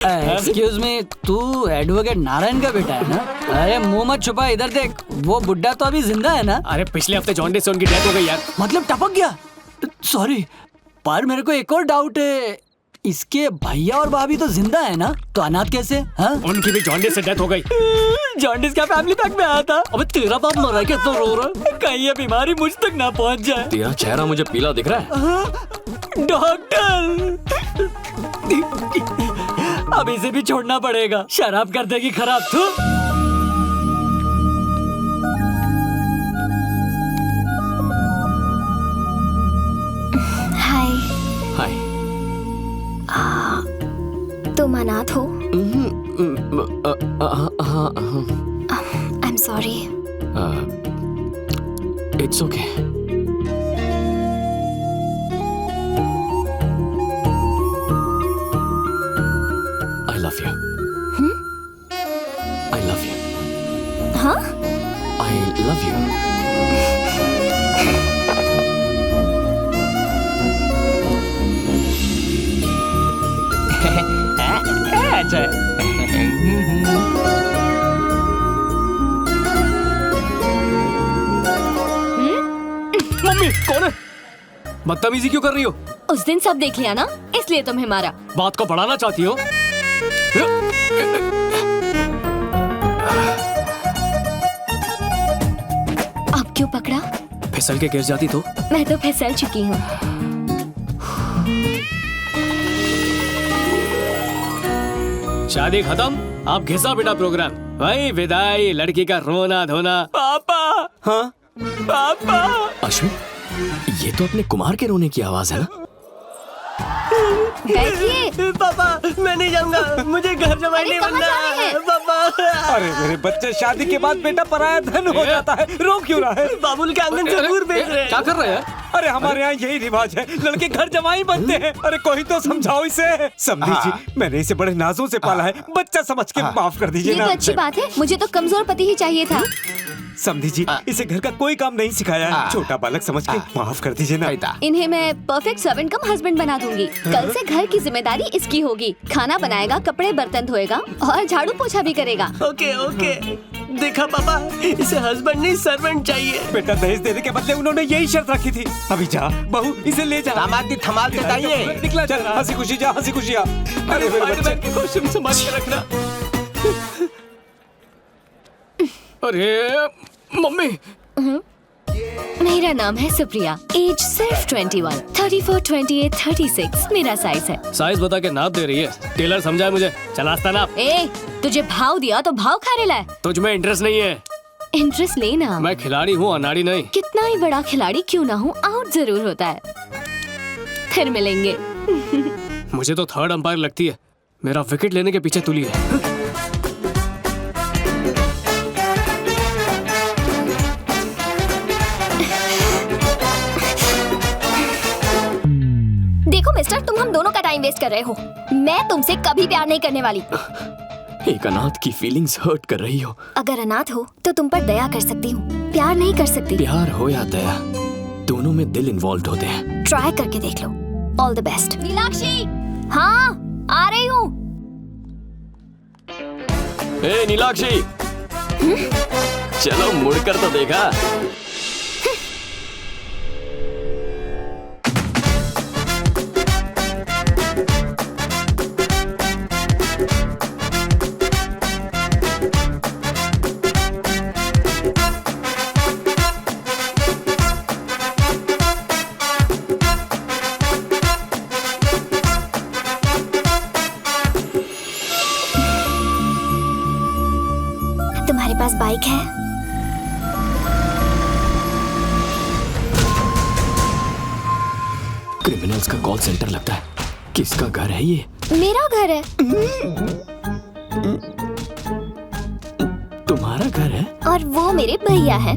Excuse me, तू advocate Narayan का बेटा है ना? अरे मुंह मत छुपा, इधर देख। वो बुड्ढा तो अभी जिंदा है ना? अरे पिछले हफ्ते जॉन्डिस से उनकी डेथ हो गई यार। मतलब टपक गया? सॉरी, पर मेरे को एक और डाउट है, इसके भैया और भाभी तो जिंदा है ना, तो अनाथ कैसे? हाँ? उनकी भी जॉन्डिस से डेथ हो गई। जॉन्डिस का फैमिली पैक में आया था। अबे तेरा बाप मरा क्या तो रो रहा? कहीं ये बीमारी मुझ तक ना पहुंच जाए। तेरा चेहरा मुझे पीला दिख रहा है। डॉक्टर, अब इसे भी छोड़ना पड़ेगा, शराब कर देगी खराब। तू हाय। हाय। तुम अनाथ हो? I am sorry. It's okay. I love you. I love you. हाँ? I love you. अच्छा। मम्मी कौन है? बदतमीजी क्यों कर रही हो? उस दिन सब देख लिया ना, इसलिए तुम्हें मारा। बात को बढ़ाना चाहती हो? अब क्यों पकड़ा? फिसल के गिर जाती तो? मैं तो फिसल चुकी हूँ। शादी खत्म, आप घिसा बेटा प्रोग्राम। भाई विदाई, लड़की का रोना धोना। पापा, हाँ पापा। अश्विन, ये तो अपने कुमार के रोने की आवाज है ना? बैठिए। पापा, मैं नहीं जाऊंगा, मुझे घर जमाई नहीं कहाँ बनना जा रहे हैं? पापा। अरे मेरे बच्चे, शादी के बाद बेटा पराया धन हो जाता है, रो क्यों रहा है? बाबुल के आंगन से दूर भेज रहे हैं। क्या कर रहे हैं? अरे हमारे यहाँ यही रिवाज है, लड़के घर जमाई बनते हैं। अरे कोई तो समझाओ इसे। समझी जी, मैंने इसे बड़े नाजों से पाला है, बच्चा समझ के माफ कर दीजिए ये ना। तो अच्छी बात है, मुझे तो कमजोर पति ही चाहिए था। समझी जी, इसे घर का कोई काम नहीं सिखाया है, छोटा बालक समझ के माफ कर दीजिए ना। इन्हें मैं परफेक्ट सर्वेंट कम हस्बैंड बना दूंगी। कल से घर की जिम्मेदारी इसकी होगी। खाना बनाएगा, कपड़े बर्तन धोएगा और झाड़ू पोछा भी करेगा। ओके ओके, देखा पापा, इसे हस्बैंड नहीं सर्वेंट चाहिए। बेटा दहेज देने के बदले उन्होंने यही शर्त रखी थी। अभी जा बहू, इसे ले जा। दामाद थमाल के चाहिए। निकला, चल हंसी खुशी जा, हंसी खुशी आ। अरे मेरे बच्चे, खुशी संभाल के रखना। अरे मम्मी, मेरा नाम है सुप्रिया, एज सिर्फ 21, 34, 28, 36 मेरा साइज है। साइज बता के नाप दे रही है। टेलर समझाए मुझे, चलास्ता नाप। ए, तुझे भाव दिया तो भाव खा रहा है। तुझ में इंटरेस्ट नहीं है। इंटरेस्ट लेना। मैं खिलाड़ी हूँ, अनाड़ी नहीं। कितना ही बड़ा खिलाड़ी क्यों ना हूँ, आउट जरूर होता है। फिर मिलेंगे। मुझे तो थर्ड अंपायर लगती है, मेरा विकेट लेने के पीछे तुली है। देखो मिस्टर, तुम हम दोनों का टाइम वेस्ट कर रहे हो। मैं तुमसे कभी प्यार नहीं करने वाली। एक अनाथ की फीलिंग्स हर्ट कर रही हो। अगर अनाथ हो तो तुम पर दया कर सकती हूँ, प्यार नहीं कर सकती। प्यार हो या दया, दोनों में दिल इन्वॉल्व होते हैं। ट्राई करके देख लो। All the best. नीलाक्षी, हाँ आ रही हूँ। ए नीलाक्षी, चलो मुड़कर तो देखा। तुम्हारे पास बाइक है? क्रिमिनल्स का कॉल सेंटर लगता है। किसका घर है ये? मेरा घर है। तुम्हारा घर है? और वो मेरे भैया है।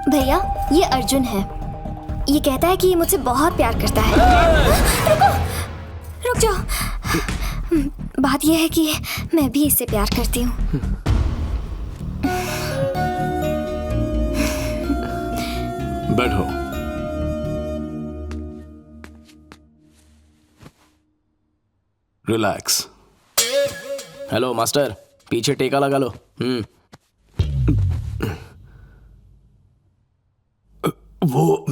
भैया, ये अर्जुन है। ये कहता है कि ये मुझसे बहुत प्यार करता है। रुको, रुक जाओ। बात ये है कि मैं भी इससे प्यार करती हूँ। बैठो। रिलैक्स। हेलो मास्टर, पीछे टेका लगा लो। वो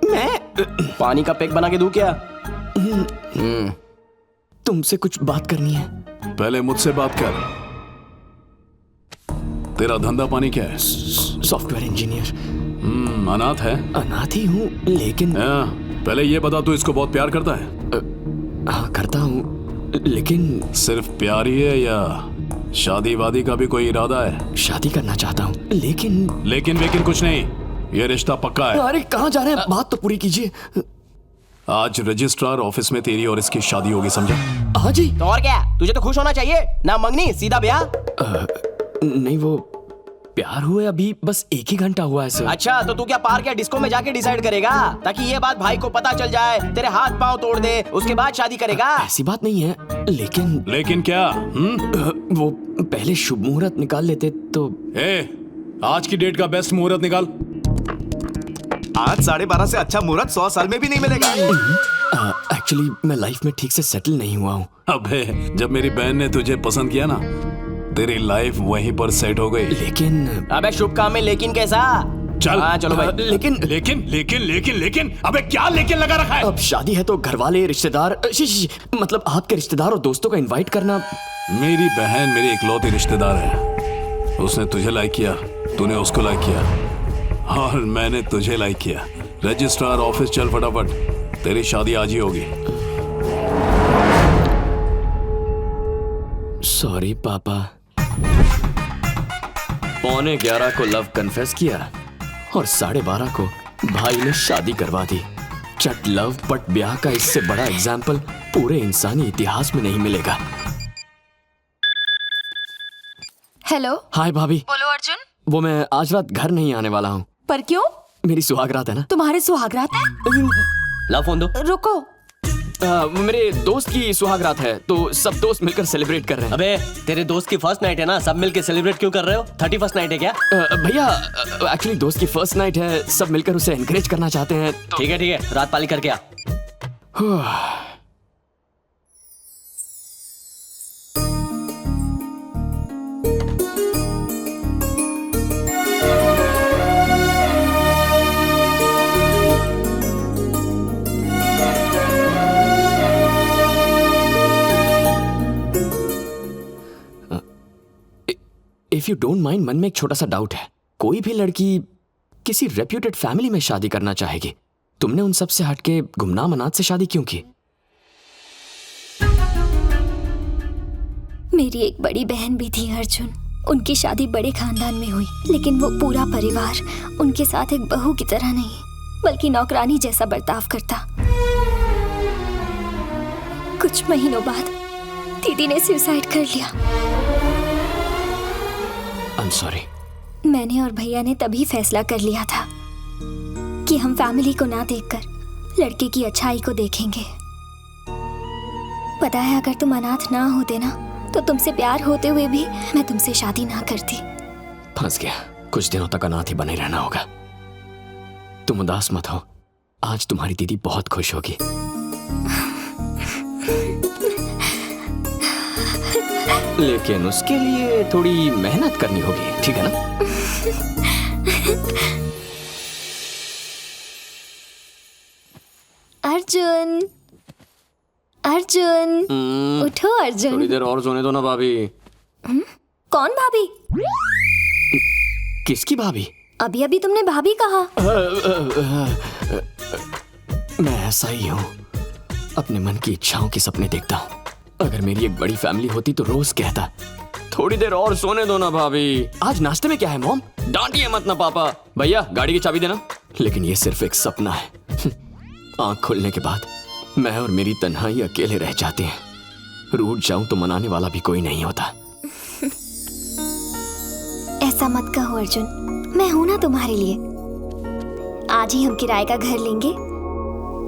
मैं पानी का पैक बना के दूं क्या? तुमसे कुछ बात करनी है। पहले मुझसे बात कर। तेरा धंधा पानी क्या है? Software engineer. अनाथ है? अनाथ ही हूँ, लेकिन पहले ये बता, तू इसको बहुत प्यार करता है? हाँ करता हूँ, लेकिन सिर्फ प्यार ही है या शादी वादी का भी कोई इरादा है? शादी करना चाहता हूँ, लेकिन कुछ नहीं, ये रिश्ता पक्का है। अरे कहाँ जा रहे हैं? बात तो पूरी कीजिए। आज रजिस्ट्रार ऑफिस में तेरी और इसकी शादी होगी, समझा? हाँ जी। तो और क्या, तुझे तो खुश होना चाहिए ना। मंगनी सीधा ब्याह। नहीं, वो प्यार हुए अभी बस 1 ही घंटा हुआ है सर। अच्छा, तो तू क्या पार्क या डिस्को में जाके डिसाइड करेगा, ताकि ये बात भाई को पता चल जाए, तेरे हाथ पांव तोड़ दे, उसके बाद शादी करेगा? ऐसी बात नहीं है, लेकिन क्या? वो पहले शुभ मुहूर्त निकाल लेते तो। आज की डेट का बेस्ट मुहूर्त निकाल। आज 12:30 से अच्छा मुहूर्त 100 साल में भी नहीं मिलेगा। एक्चुअली मैं लाइफ में ठीक से सेटल नहीं हुआ हूँ। अबे, जब मेरी बहन ने तुझे पसंद किया ना, तेरी लाइफ वहीं पर सेट हो गई। लेकिन अबे शुभ काम में लेकिन कैसा? चल। हाँ चलो भाई। लेकिन अबे क्या लेकिन लगा रखा है? अब शादी है तो घर वाले, रिश्तेदार, मतलब आपके रिश्तेदार और दोस्तों का इनवाइट करना। मेरी बहन मेरी इकलौती रिश्तेदार है। उसने तुझे लाइक किया, तूने उसको लाइक किया, और मैंने तुझे लाइक किया। रजिस्ट्रार ऑफिस चल फटाफट, तेरी शादी आज ही होगी। सॉरी पापा। 11:15 को लव कन्फेस किया और 12:30 को भाई ने शादी करवा दी। चट लव बट ब्याह का इससे बड़ा एग्जाम्पल पूरे इंसानी इतिहास में नहीं मिलेगा। हेलो। हाय भाभी। बोलो अर्जुन। वो मैं आज रात घर नहीं आने वाला हूँ। पर क्यों? मेरी सुहागरात है ना। तुम्हारे सुहागरात है? ला फोन दो। रुको। मेरे दोस्त की सुहागरात है तो सब दोस्त मिलकर सेलिब्रेट कर रहे हैं। अबे तेरे दोस्त की फर्स्ट नाइट है ना, सब मिलके सेलिब्रेट क्यों कर रहे हो? 31st नाइट है क्या? भैया एक्चुअली दोस्त की फर्स्ट नाइट है, सब मिलकर उसे एनकरेज करना चाहते हैं तो... ठीक है, रात पाली करके आ। इफ यू डोंट माइंड, मन में एक छोटा सा डाउट है। कोई भी लड़की किसी रेप्यूटेड फैमिली में शादी करना चाहेगी, तुमने उन सब से हटके गुमनाम अनाथ से शादी क्यों की? मेरी एक बड़ी बहन भी थी अर्जुन। उनकी शादी बड़े खानदान में हुई, लेकिन वो पूरा परिवार उनके साथ एक बहू की तरह नहीं, बल्कि नौकरानी जैसा बर्ताव करता। कुछ महीनों बाद दीदी ने सुसाइड कर लिया। I'm sorry. मैंने और भैया ने तभी फैसला कर लिया था कि हम फैमिली को ना देखकर लड़के की अच्छाई को देखेंगे। पता है, अगर तुम अनाथ ना होते ना, तो तुमसे प्यार होते हुए भी मैं तुमसे शादी ना करती। फंस गया। कुछ दिनों तक अनाथ ही बने रहना होगा। तुम उदास मत हो, आज तुम्हारी दीदी बहुत खुश होगी। लेकिन उसके लिए थोड़ी मेहनत करनी होगी, ठीक है ना? अर्जुन, अर्जुन, उठो अर्जुन। थोड़ी देर और सोने दो ना भाभी। कौन भाभी? किसकी भाभी? अभी अभी तुमने भाभी कहा। मैं ऐसा ही हूँ, अपने मन की इच्छाओं के सपने देखता हूँ। अगर मेरी एक बड़ी फैमिली होती तो रोज कहता, थोड़ी देर और सोने दो ना भाभी। आज नाश्ते में क्या है मॉम? डांटिए मत ना पापा। भैया गाड़ी की चाबी देना। लेकिन ये सिर्फ एक सपना है। आंख खुलने के बाद मैं और मेरी तन्हाई अकेले रह जाते हैं। रूठ जाऊं तो मनाने वाला भी कोई नहीं होता। ऐसा मत कहो अर्जुन, मैं हूं ना तुम्हारे लिए। आज ही हम किराए का घर लेंगे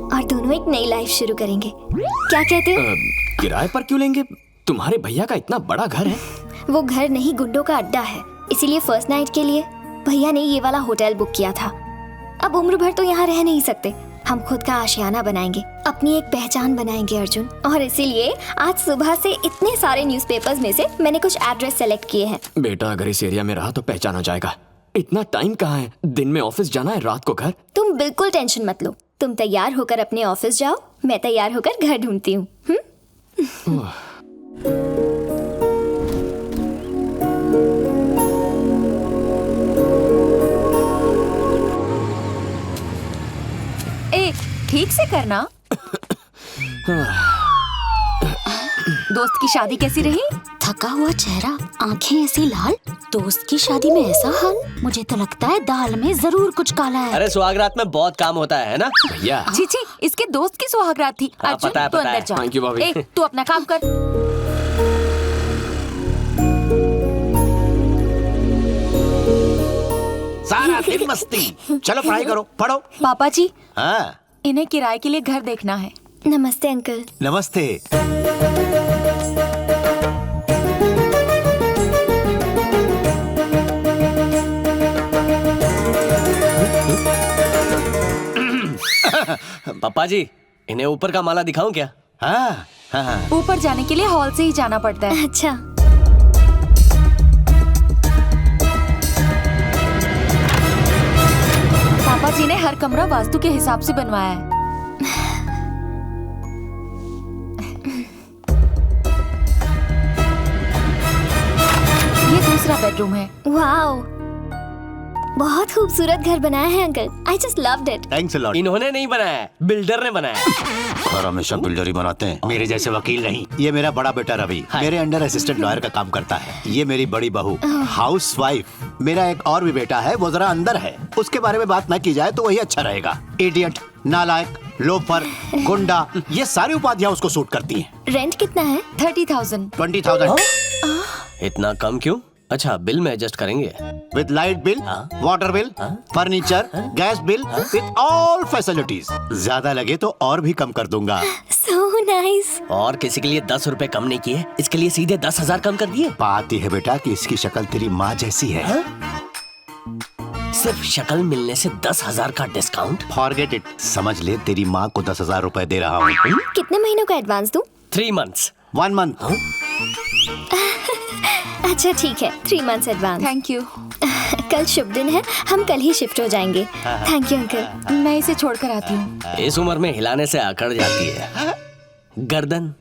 और दोनों एक नई लाइफ शुरू करेंगे। क्या कहते हो? किराए पर क्यों लेंगे? तुम्हारे भैया का इतना बड़ा घर है। वो घर नहीं, गुंडों का अड्डा है। इसीलिए फर्स्ट नाइट के लिए भैया ने ये वाला होटल बुक किया था। अब उम्र भर तो यहाँ रह नहीं सकते। हम खुद का आशियाना बनाएंगे, अपनी एक पहचान बनाएंगे अर्जुन। और इसीलिए आज सुबह से इतने सारे न्यूज़पेपर्स में से मैंने कुछ एड्रेस सेलेक्ट किए हैं। बेटा अगर इस एरिया में रहा तो पहचाना जाएगा। इतना टाइम कहाँ है? दिन में ऑफिस जाना है, रात को घर। तुम बिल्कुल टेंशन मत लो। तुम तैयार होकर अपने ऑफिस जाओ, मैं तैयार होकर घर ढूंढती हूँ। ए, ठीक से करना। दोस्त की शादी कैसी रही? थका हुआ चेहरा, आंखें ऐसी लाल, दोस्त की शादी में ऐसा हाल। मुझे तो लगता है दाल में जरूर कुछ काला है। अरे सुहागरात में बहुत काम होता है ना भैया। छी छी, इसके दोस्त की सुहागरात थी। हाँ, अर्जुन पता है, तू पता अंदर है। जा। Thank you, भाभी। ए, तू अपना काम कर। सारा दिन मस्ती। चलो पढ़ाई करो, पढ़ो। पापा जी, हाँ, इन्हें किराए के लिए घर देखना है। नमस्ते अंकल। नमस्ते। पापा जी, इन्हें ऊपर का माला दिखाऊं क्या? हाँ हाँ हाँ। ऊपर जाने के लिए हॉल से ही जाना पड़ता है। अच्छा, पापा जी ने हर कमरा वास्तु के हिसाब से बनवाया है। ये दूसरा बेडरूम है। वाओ, बहुत खूबसूरत घर बनाया है uncle. I just loved it. Thanks a lot. इन्होंने नहीं बनाया है, बिल्डर ने बनाया है। और हमेशा बिल्डर ही बनाते हैं, मेरे जैसे वकील नहीं। ये मेरा बड़ा बेटा रवि मेरे अंडर असिस्टेंट लॉयर का काम करता है। ये मेरी बड़ी बहू हाउस वाइफ। मेरा एक और भी बेटा है, वो जरा अंदर है, उसके बारे में बात न की जाए तो वही अच्छा रहेगा। इडियट, नालायक, लोफर, गुंडा, ये सारी उपाधियां उसको सूट करती हैं। रेंट कितना है? 30,000। 20,000 इतना कम क्यों? अच्छा, बिल में एडजस्ट करेंगे। With light bill, water bill, furniture, gas bill, with all facilities. ज्यादा लगे तो और भी कम कर दूंगा। So nice. और किसी के लिए 10 रुपए कम नहीं किए, इसके लिए सीधे 10,000 कम कर दिए। बात यह है बेटा कि इसकी शक्ल तेरी माँ जैसी है। सिर्फ शक्ल मिलने से 10,000 का डिस्काउंट? Forget it. समझ ले तेरी माँ को 10,000 रुपए दे रहा हूँ। कितने महीनों का एडवांस दूं? 3 months। 1 month। अच्छा ठीक है, 3 months एडवांस। Thank you. कल शुभ दिन है, हम कल ही शिफ्ट हो जाएंगे। Thank you uncle. मैं इसे छोड़कर आती हूँ। इस उम्र में हिलाने से अकड़ जाती है गर्दन।